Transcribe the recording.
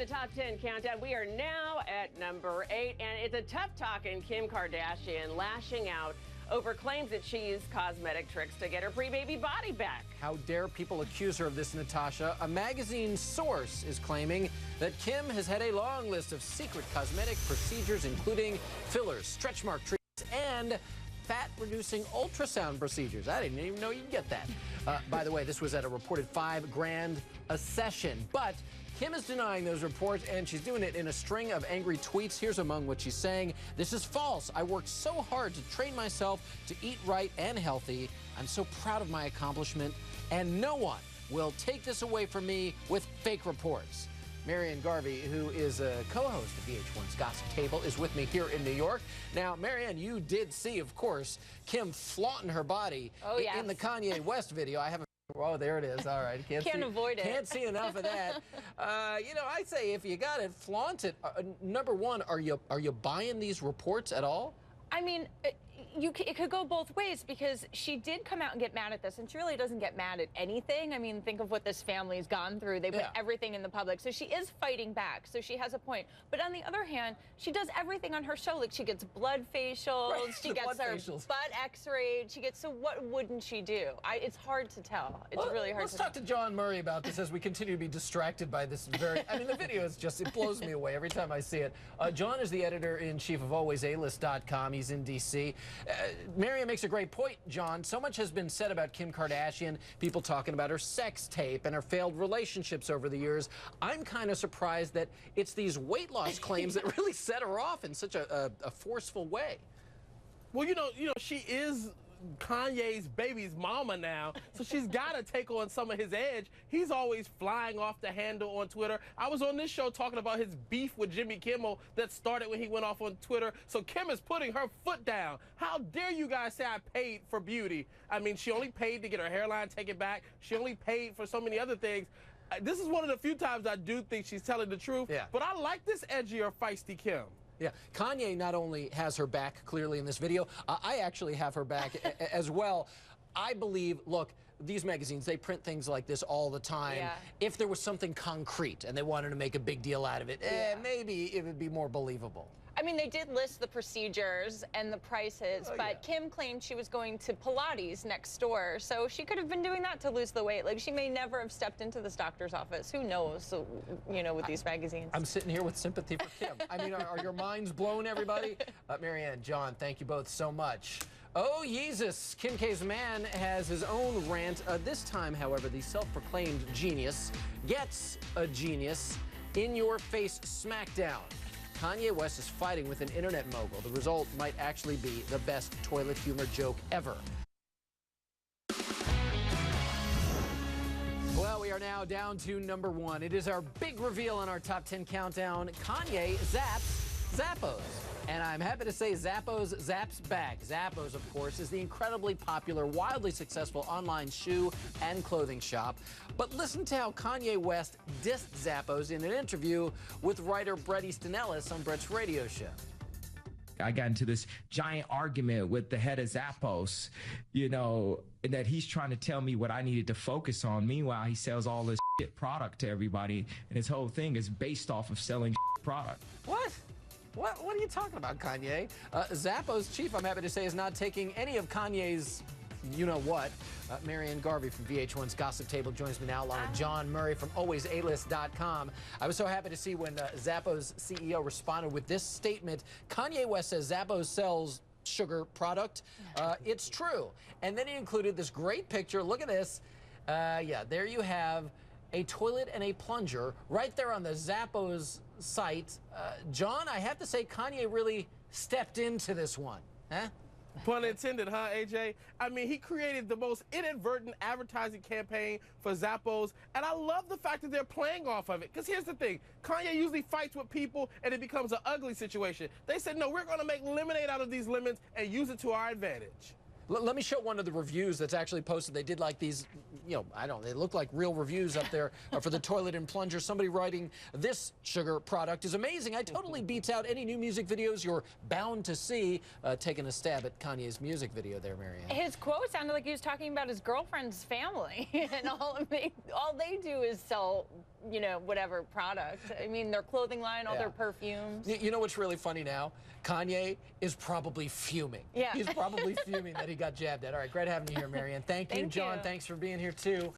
the Top 10 Countdown. We are now at number 8, and it's a tough talking Kim Kardashian lashing out over claims that she used cosmetic tricks to get her pre-baby body back. How dare people accuse her of this, Natasha? A magazine source is claiming that Kim has had a long list of secret cosmetic procedures, including fillers, stretch mark treatments, and fat-reducing ultrasound procedures. I didn't even know you could get that. By the way, this was at a reported $5,000 a session, but Kim is denying those reports, and she's doing it in a string of angry tweets. Here's among what she's saying. This is false. I worked so hard to train myself to eat right and healthy. I'm so proud of my accomplishment, and no one will take this away from me with fake reports. Marianne Garvey, who is a co-host of VH1's Gossip Table, is with me here in New York. Now, Marianne, you did see, of course, Kim flaunting her body in the Kanye West video. I have a Oh, there it is. All right. Can't avoid it. Can't see enough of that. You know, I say if you got it, flaunt it. Number one, are you buying these reports at all? I mean, it could go both ways, because she did come out and get mad at this, and she really doesn't get mad at anything. I mean, think of what this family's gone through. They put everything in the public, so she is fighting back, so she has a point. But on the other hand, she does everything on her show. Like, she gets blood facials, she gets her butt x-rayed, so what wouldn't she do? It's hard to tell. It's really hard to tell. Let's talk to Jawn Murray about this as we continue to be distracted by this very, I mean, the video is just, it blows me away every time I see it. Jawn is the editor-in-chief of AlwaysAlist.com. He's in D.C. Marianne makes a great point, Jawn. So much has been said about Kim Kardashian, people talking about her sex tape and her failed relationships over the years. I'm kind of surprised that it's these weight loss claims that really set her off in such a forceful way. Well, you know, she is Kanye's baby's mama now, so she's got to take on some of his edge. He's always flying off the handle on Twitter. I was on this show talking about his beef with Jimmy Kimmel that started when he went off on Twitter. So Kim is putting her foot down. How dare you guys say I paid for beauty? I mean, she only paid to get her hairline taken back. She only paid for so many other things. This is one of the few times I do think she's telling the truth. Yeah. But I like this edgier, feisty Kim. Yeah, Kanye not only has her back clearly in this video, I actually have her back as well. I believe, look, these magazines, they print things like this all the time. Yeah. If there was something concrete and they wanted to make a big deal out of it, maybe it would be more believable. I mean, they did list the procedures and the prices, but Kim claimed she was going to Pilates next door, so she could have been doing that to lose the weight. Like, she may never have stepped into this doctor's office. Who knows, so, you know, with these magazines. I'm sitting here with sympathy for Kim. I mean, are your minds blown, everybody? Marianne, Jawn, thank you both so much. Oh, Jesus. Kim K's man has his own rant. This time, however, the self-proclaimed genius gets a genius in-your-face smackdown. Kanye West is fighting with an internet mogul. The result might actually be the best toilet humor joke ever. Well, we are now down to number 1. It is our big reveal on our Top 10 Countdown. Kanye zaps Zappos. And I'm happy to say Zappos zaps back. Zappos, of course, is the incredibly popular, wildly successful online shoe and clothing shop. But listen to how Kanye West dissed Zappos in an interview with writer Bret Easton Ellis on Bret's radio show. I got into this giant argument with the head of Zappos, you know, that he's trying to tell me what I needed to focus on. Meanwhile, he sells all this shit product to everybody, and his whole thing is based off of selling product. What? What are you talking about, Kanye? Zappos chief, I'm happy to say, is not taking any of Kanye's you-know-what. Marianne Garvey from VH1's Gossip Table joins me now, along with Jawn Murray from AlwaysAlist.com. I was so happy to see when Zappos CEO responded with this statement. Kanye West says Zappos sells sugar product. It's true. And then he included this great picture. Look at this. Yeah, there you have a toilet and a plunger right there on the Zappos site. Jawn, I have to say Kanye really stepped into this one. Huh? Pun intended, huh, AJ? I mean, he created the most inadvertent advertising campaign for Zappos, and I love the fact that they're playing off of it. Because here's the thing. Kanye usually fights with people, and it becomes an ugly situation. They said, no, we're going to make lemonade out of these lemons and use it to our advantage. Let me show one of the reviews that's actually posted. They did like these, you know, I don't know, they look like real reviews up there for the toilet and plunger. Somebody writing, this sugar product is amazing. I totally beats out any new music videos you're bound to see. Taking a stab at Kanye's music video there, Marianne. His quote sounded like he was talking about his girlfriend's family, and all they do is sell you know, whatever product. I mean, their clothing line, all their perfumes. You know what's really funny now? Kanye is probably fuming. Yeah. He's probably fuming that he got jabbed at. All right, great having you here, Marianne. Thank you, Thank John. you. Thanks for being here, too.